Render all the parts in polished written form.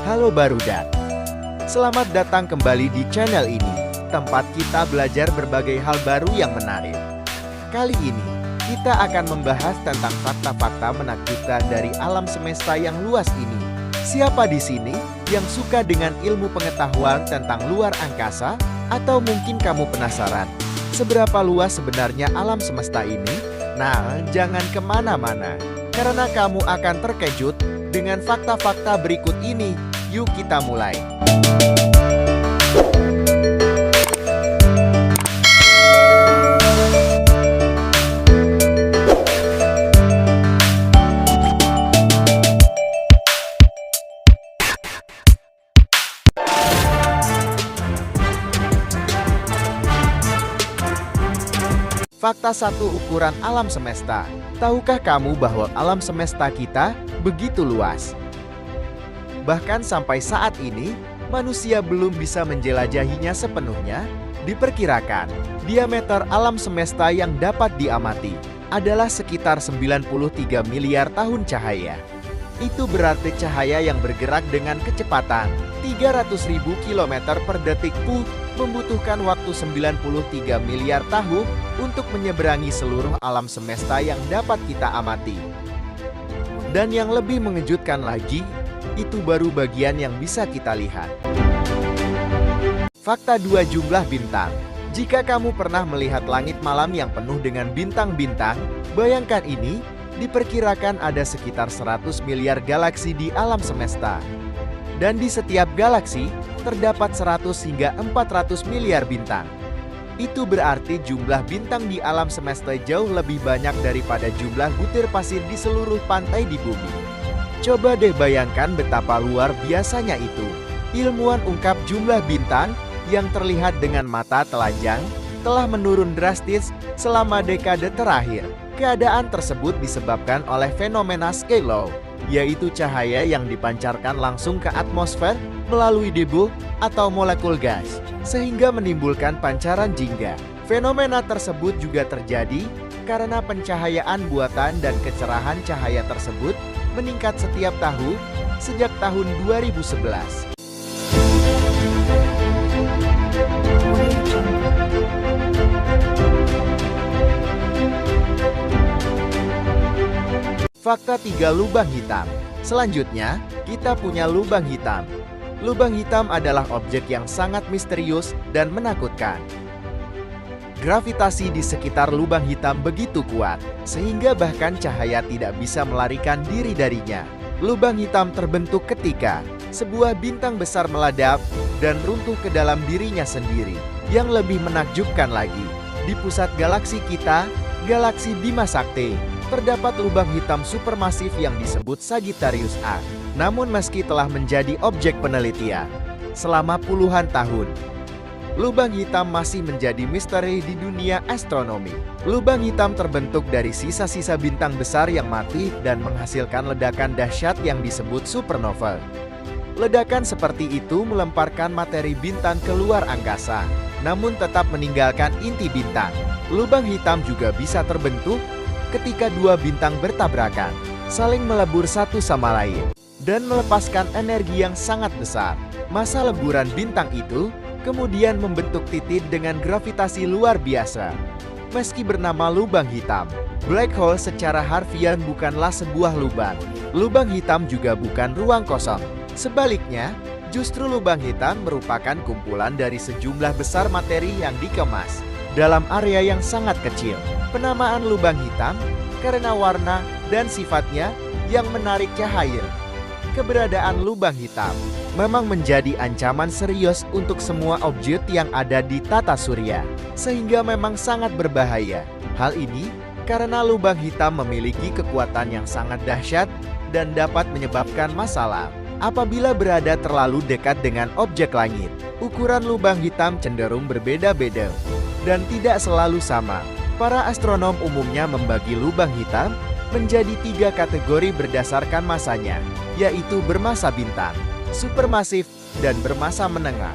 Halo Barudak, selamat datang kembali di channel ini, tempat kita belajar berbagai hal baru yang menarik. Kali ini, kita akan membahas tentang fakta-fakta menakjubkan dari alam semesta yang luas ini. Siapa di sini yang suka dengan ilmu pengetahuan tentang luar angkasa? Atau mungkin kamu penasaran, seberapa luas sebenarnya alam semesta ini? Nah, jangan kemana-mana, karena kamu akan terkejut dengan fakta-fakta berikut ini. Yuk kita mulai. Fakta 1. Ukuran alam semesta. Tahukah kamu bahwa alam semesta kita begitu luas? Bahkan sampai saat ini, manusia belum bisa menjelajahinya sepenuhnya. Diperkirakan, diameter alam semesta yang dapat diamati adalah sekitar 93 miliar tahun cahaya. Itu berarti cahaya yang bergerak dengan kecepatan 300.000 km per detik membutuhkan waktu 93 miliar tahun untuk menyeberangi seluruh alam semesta yang dapat kita amati. Dan yang lebih mengejutkan lagi, itu baru bagian yang bisa kita lihat. Fakta 2. Jumlah bintang. Jika kamu pernah melihat langit malam yang penuh dengan bintang-bintang, bayangkan ini, diperkirakan ada sekitar 100 miliar galaksi di alam semesta. Dan di setiap galaksi, terdapat 100 hingga 400 miliar bintang. Itu berarti jumlah bintang di alam semesta jauh lebih banyak daripada jumlah butir pasir di seluruh pantai di bumi. Coba deh bayangkan betapa luar biasanya itu. Ilmuwan ungkap jumlah bintang yang terlihat dengan mata telanjang telah menurun drastis selama dekade terakhir. Keadaan tersebut disebabkan oleh fenomena sky low, yaitu cahaya yang dipancarkan langsung ke atmosfer melalui debu atau molekul gas, sehingga menimbulkan pancaran jingga. Fenomena tersebut juga terjadi karena pencahayaan buatan dan kecerahan cahaya tersebut meningkat setiap tahun sejak tahun 2011. Fakta 3. Lubang hitam. Selanjutnya, kita punya lubang hitam. Lubang hitam adalah objek yang sangat misterius dan menakutkan. Gravitasi di sekitar lubang hitam begitu kuat, sehingga bahkan cahaya tidak bisa melarikan diri darinya. Lubang hitam terbentuk ketika sebuah bintang besar meledak dan runtuh ke dalam dirinya sendiri. Yang lebih menakjubkan lagi, di pusat galaksi kita, galaksi Bima Sakti, terdapat lubang hitam supermasif yang disebut Sagittarius A. Namun meski telah menjadi objek penelitian selama puluhan tahun, lubang hitam masih menjadi misteri di dunia astronomi. Lubang hitam terbentuk dari sisa-sisa bintang besar yang mati dan menghasilkan ledakan dahsyat yang disebut supernova. Ledakan seperti itu melemparkan materi bintang keluar angkasa, namun tetap meninggalkan inti bintang. Lubang hitam juga bisa terbentuk ketika dua bintang bertabrakan, saling melebur satu sama lain, dan melepaskan energi yang sangat besar. Massa leburan bintang itu kemudian membentuk titik dengan gravitasi luar biasa. Meski bernama lubang hitam, black hole secara harfiah bukanlah sebuah lubang. Lubang hitam juga bukan ruang kosong. Sebaliknya, justru lubang hitam merupakan kumpulan dari sejumlah besar materi yang dikemas dalam area yang sangat kecil. Penamaan lubang hitam karena warna dan sifatnya yang menarik cahaya. Keberadaan lubang hitam memang menjadi ancaman serius untuk semua objek yang ada di tata surya, sehingga memang sangat berbahaya. Hal ini karena lubang hitam memiliki kekuatan yang sangat dahsyat dan dapat menyebabkan masalah apabila berada terlalu dekat dengan objek langit. Ukuran lubang hitam cenderung berbeda-beda dan tidak selalu sama. Para astronom umumnya membagi lubang hitam menjadi 3 kategori berdasarkan masanya, yaitu bermassa bintang, supermasif, dan bermassa menengah.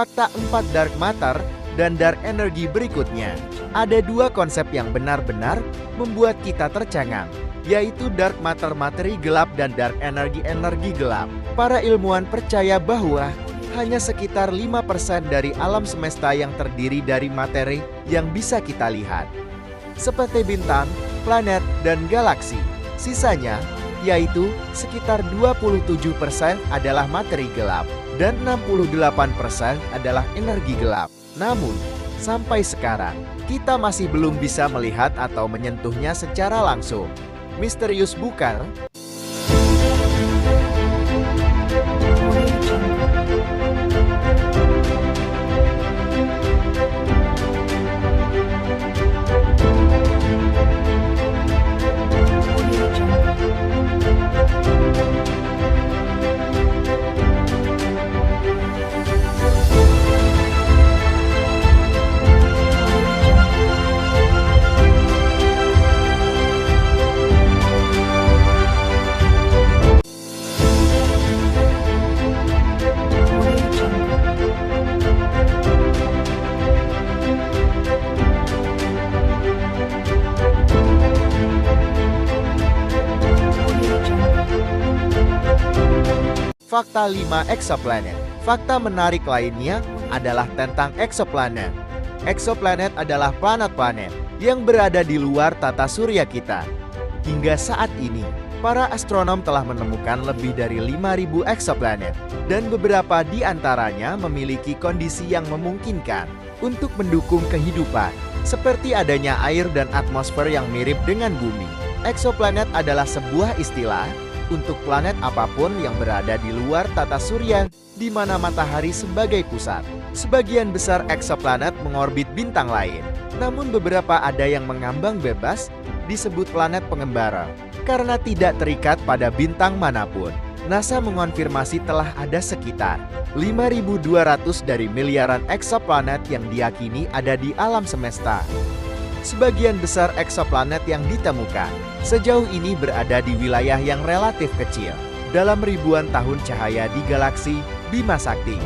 Fakta 4 dark matter dan dark energy berikutnya. Ada dua konsep yang benar-benar membuat kita tercengang, yaitu dark matter materi gelap dan dark energy energi gelap. Para ilmuwan percaya bahwa hanya sekitar 5% dari alam semesta yang terdiri dari materi yang bisa kita lihat, seperti bintang, planet, dan galaksi. Sisanya, yaitu sekitar 27% adalah materi gelap dan 68% adalah energi gelap. Namun, sampai sekarang, kita masih belum bisa melihat atau menyentuhnya secara langsung. Misterius bukan? Fakta 5 exoplanet. Fakta menarik lainnya adalah tentang exoplanet. Exoplanet adalah planet-planet yang berada di luar tata surya kita. Hingga saat ini, para astronom telah menemukan lebih dari 5.000 exoplanet dan beberapa di antaranya memiliki kondisi yang memungkinkan untuk mendukung kehidupan, seperti adanya air dan atmosfer yang mirip dengan bumi. Exoplanet adalah sebuah istilah untuk planet apapun yang berada di luar tata surya, di mana matahari sebagai pusat. Sebagian besar exoplanet mengorbit bintang lain, namun beberapa ada yang mengambang bebas, disebut planet pengembara, karena tidak terikat pada bintang manapun. NASA mengonfirmasi telah ada sekitar 5.200 dari miliaran exoplanet yang diyakini ada di alam semesta. Sebagian besar exoplanet yang ditemukan sejauh ini berada di wilayah yang relatif kecil, dalam ribuan tahun cahaya di galaksi Bima Sakti.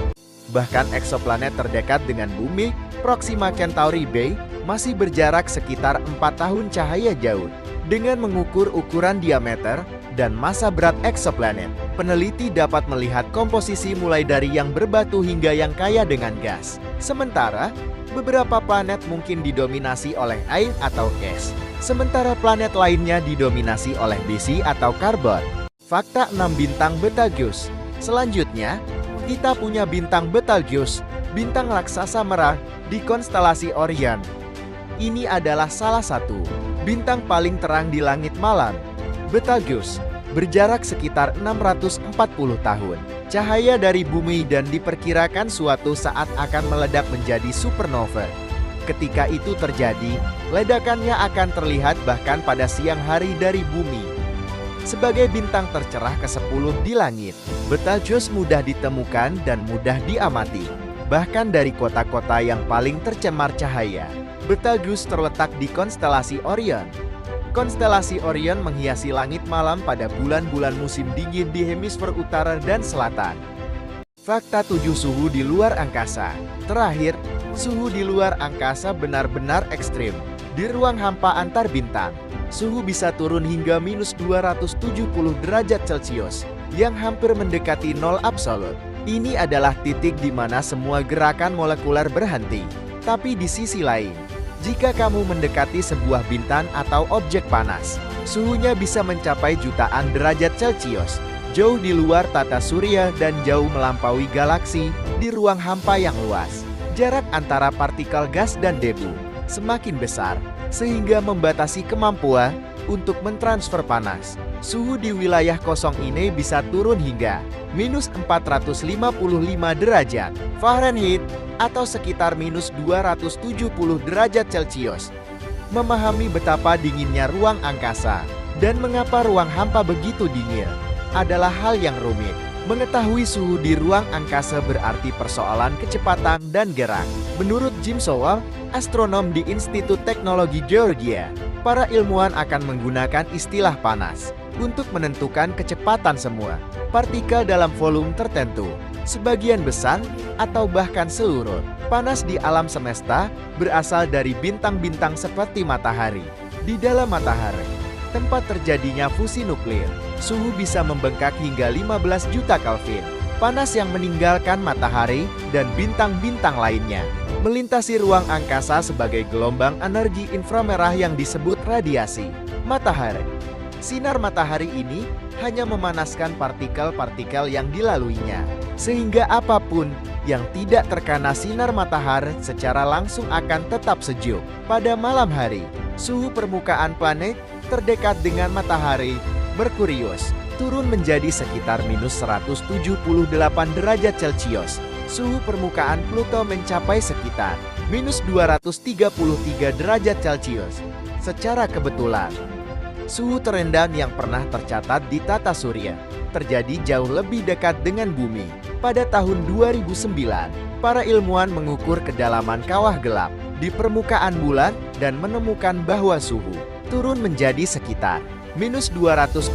Bahkan exoplanet terdekat dengan bumi, Proxima Centauri b, masih berjarak sekitar 4 tahun cahaya jauh. Dengan mengukur ukuran diameter dan massa berat exoplanet, peneliti dapat melihat komposisi mulai dari yang berbatu hingga yang kaya dengan gas. Sementara, beberapa planet mungkin didominasi oleh air atau es, sementara planet lainnya didominasi oleh besi atau karbon. Fakta 6 bintang Betelgeuse. Selanjutnya, kita punya bintang Betelgeuse, bintang raksasa merah di konstelasi Orion. Ini adalah salah satu bintang paling terang di langit malam. Betelgeuse berjarak sekitar 640 tahun. Cahaya dari bumi dan diperkirakan suatu saat akan meledak menjadi supernova. Ketika itu terjadi, ledakannya akan terlihat bahkan pada siang hari dari bumi. Sebagai bintang tercerah ke-10 di langit, Betelgeuse mudah ditemukan dan mudah diamati, bahkan dari kota-kota yang paling tercemar cahaya. Betelgeuse terletak di konstelasi Orion. Konstelasi Orion menghiasi langit malam pada bulan-bulan musim dingin di hemisfer utara dan selatan. Fakta 7 suhu di luar angkasa. Terakhir, suhu di luar angkasa benar-benar ekstrim. Di ruang hampa antar bintang, suhu bisa turun hingga minus 270 derajat Celcius, yang hampir mendekati nol absolut. Ini adalah titik di mana semua gerakan molekuler berhenti. Tapi di sisi lain, jika kamu mendekati sebuah bintang atau objek panas, suhunya bisa mencapai jutaan derajat Celcius, jauh di luar tata surya dan jauh melampaui galaksi di ruang hampa yang luas. Jarak antara partikel gas dan debu semakin besar, sehingga membatasi kemampuan untuk mentransfer panas. Suhu di wilayah kosong ini bisa turun hingga minus 455 derajat Fahrenheit atau sekitar minus 270 derajat Celcius. Memahami betapa dinginnya ruang angkasa dan mengapa ruang hampa begitu dingin adalah hal yang rumit. Mengetahui suhu di ruang angkasa berarti persoalan kecepatan dan gerak. Menurut Jim Sowell, astronom di Institut Teknologi Georgia, para ilmuwan akan menggunakan istilah panas untuk menentukan kecepatan semua partikel dalam volume tertentu, sebagian besar, atau bahkan seluruh. Panas di alam semesta berasal dari bintang-bintang seperti matahari. Di dalam matahari, tempat terjadinya fusi nuklir, suhu bisa membengkak hingga 15 juta Kelvin. Panas yang meninggalkan matahari dan bintang-bintang lainnya melintasi ruang angkasa sebagai gelombang energi inframerah yang disebut radiasi matahari. Sinar matahari ini hanya memanaskan partikel-partikel yang dilaluinya, sehingga apapun yang tidak terkena sinar matahari secara langsung akan tetap sejuk. Pada malam hari, suhu permukaan planet terdekat dengan matahari, Merkurius, turun menjadi sekitar minus 178 derajat Celcius. Suhu permukaan Pluto mencapai sekitar minus 233 derajat Celcius. Secara kebetulan, suhu terendah yang pernah tercatat di tata surya terjadi jauh lebih dekat dengan bumi. Pada tahun 2009, para ilmuwan mengukur kedalaman kawah gelap di permukaan bulan dan menemukan bahwa suhu turun menjadi sekitar minus 240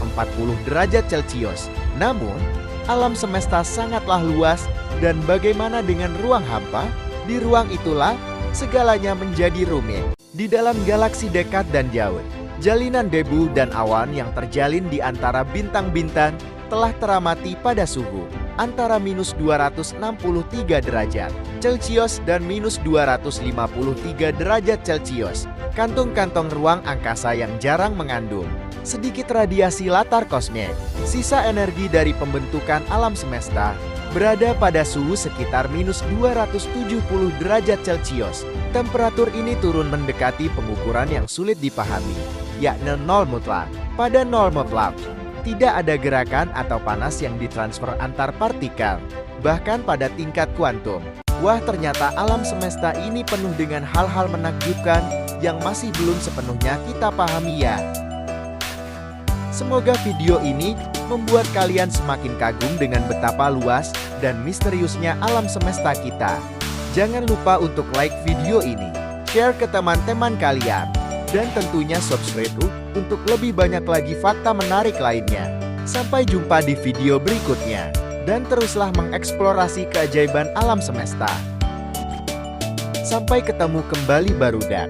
derajat Celcius. Namun, alam semesta sangatlah luas dan bagaimana dengan ruang hampa? Di ruang itulah segalanya menjadi rumit. Di dalam galaksi dekat dan jauh, jalinan debu dan awan yang terjalin di antara bintang-bintang telah teramati pada suhu antara minus 263 derajat Celcius dan minus 253 derajat Celcius. Kantung-kantung ruang angkasa yang jarang mengandung sedikit radiasi latar kosmik. Sisa energi dari pembentukan alam semesta berada pada suhu sekitar minus 270 derajat Celcius. Temperatur ini turun mendekati pengukuran yang sulit dipahami, yakni nol mutlak. Pada nol mutlak, tidak ada gerakan atau panas yang ditransfer antar partikel, bahkan pada tingkat kuantum. Wah, ternyata alam semesta ini penuh dengan hal-hal menakjubkan yang masih belum sepenuhnya kita pahami ya. Semoga video ini membuat kalian semakin kagum dengan betapa luas dan misteriusnya alam semesta kita. Jangan lupa untuk like video ini, share ke teman-teman kalian, dan tentunya subscribe untuk lebih banyak lagi fakta menarik lainnya. Sampai jumpa di video berikutnya, dan teruslah mengeksplorasi keajaiban alam semesta. Sampai ketemu kembali Barudak.